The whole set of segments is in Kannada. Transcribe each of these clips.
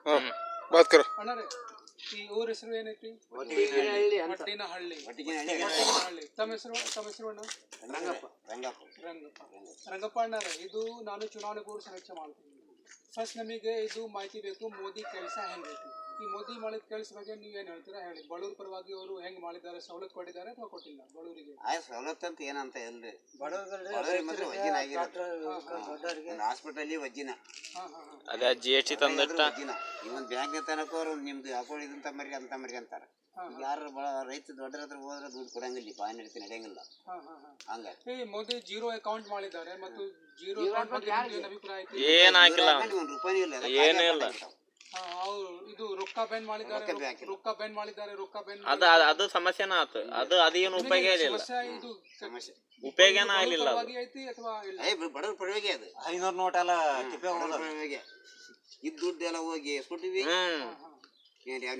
ಹಾಂ ಬಾತ್ ಕರೋ ಅಣ್ಣರೇ ಈ ಊರ ಹೆಸರು ಏನೈತಿ? ವಡ್ಡಿನಹಳ್ಳಿ. ತಮ್ಮ ಹೆಸರು ಅಣ್ಣ? ರಂಗಪ್ಪ ಅಣ್ಣರೇ, ಇದು ನಾನು ಚುನಾವಣೆ ಪೂರ್ವ ಸಮೀಕ್ಷೆ ಮಾಡ್ತೀನಿ. ಫಸ್ಟ್ ನಮಗೆ ಇದು ಮಾಹಿತಿ ಬೇಕು, ಮೋದಿ ಕೆಲಸ ಹೆಂಗೈತಿ. ಈ ಮೋದಿ ಮಾಡಿದ ಕೆಲಸ ಬಗ್ಗೆ ನೀವೇನು ಹೇಳ್ತೀರಾ ಹೇಳಿ. ಬಡವ್ರ ಪರವಾಗಿ ಅವರು ಹೆಂಗ್ ಮಾಡಿದ್ದಾರೆ, ಸವಲತ್ತು ಕೊಟ್ಟಿದ್ದಾರೆ ಅಥವಾ ಕೊಟ್ಟಿಲ್ಲ ಬಡವರಿಗೆ? ಸವಲತ್ತು ಅಂತ ಏನಂತ ಇಲ್ರಿ, ಬಡವರಿಗೆ ಮಾತ್ರ ವಜ್ಜಿನ ಆಗಿರುತ್ತೆ. ಹಾಸ್ಪಿಟಲ್ ವಜ್ಜಿನ ಅದೇ GST ತಂದಿಟ್ಟ ಇವನ್ ಬ್ಯಾಂಕ್ ತನಕ ಅವ್ರು ನಿಮ್ದು ಅಕೌಂಟ್ ಇದಂತ ಮರಿ ಅಂತ ಮರಿ ಅಂತಾರ. ಯಾರು ರೈತ ದೊಡ್ಡರ ಹತ್ರ ಹೋದ್ರೆ ದುಡ್ಡು ಕೊಡಂಗಿಲ್ಲ, ಬಾಯಿ ನಡೀತಿ ನಡೆಯಂಗಿಲ್ಲ. ಹಂಗ ಮೋದಿ ಜೀರೋ ಅಕೌಂಟ್ ಮಾಡಿದ್ದಾರೆ ಮತ್ತು ಜೀರೋ ಅಭಿಪ್ರಾಯ ಏನ್ ಹಾಕಿಲ್ಲ, ಒಂದ್ ರೂಪಾಯಿ ಇಲ್ಲ, ಏನೂ ಇಲ್ಲ. ಇದು ರೊಕ್ಕ ಬ್ಯಾನ್ ಮಾಡಿದ್ದಾರೆ, ರೊಕ್ಕ ಬ್ಯಾನ್ ಮಾಡಿದ್ದಾರೆ, ರೊಕ್ಕ ಬ್ಯಾನ್ ಅದು ಸಮಸ್ಯೆನ ಆತು. ಅದೇನು ಉಪಯೋಗ ಇಲ್ಲ, ಇದು ಸಮಸ್ಯೆ ಉಪಯೋಗನ ಆಗ್ಲಿಲ್ಲ. ಐತಿ ಅಥವಾ ಬಡವ್ರ ಪರವಾಗಿ ಅದು 500 ನೋಟ್ ಎಲ್ಲ ಇದ್ ದುಡ್ಡು ಎಲ್ಲ ಹೋಗಿ ಸುಟ್ಟಿವಿ,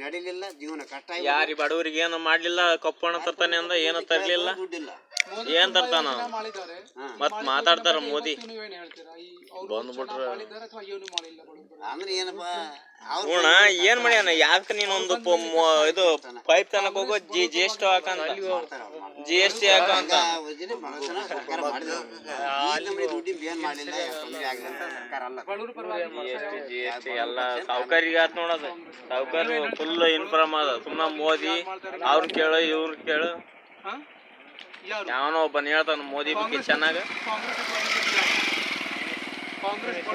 ನಡೀಲಿಲ್ಲ, ಜೀವನ ಕಷ್ಟ. ಯಾರಿ ಬಡವರಿಗೆ ಏನು ಮಾಡ್ಲಿಲ್ಲ, ಕಪ್ಪಣ ತರ್ತಾನೆ ಅಂದ ಏನು ತರ್ಲಿಲ್ಲ, ದುಡ್ಡಿಲ್ಲ, ಏನ್ ತರ್ತಾನ ಮತ್ ಮಾತಾಡ್ತಾರ ಮೋದಿ ಬಂದ್ಬಿಟ್ರ. ಅಂದ್ರೆ ಏನಪ್ಪಾ ಹೂಣ ಏನ್ ಮಾಡ್ಯಾನ, ಯಾಕೆ ನೀನೊಂದು ಇದು ಪೈಪ್ ತನಕ ಹೋಗೋ GST ಹಾಕಂತ, GST ಹಾಕಂತ GST ಎಲ್ಲ ಸಾವುಕಾರಿಗೆ ಆತ್ ನೋಡೋದು. ಸಾವುಕಾರ ಫುಲ್ ಇನ್ಫಾರ್ಮ್ ಅದ. ಸುಮ್ಮನೆ ಮೋದಿ ಅವ್ರ ಕೇಳು ಇವ್ರ ಕೇಳು, ಯಾವನೋ ಒಬ್ಬನ ಹೇಳ್ತಾನ ಮೋದಿ ಬಗ್ಗೆ ಚೆನ್ನಾಗ. ಕಾಂಗ್ರೆಸ್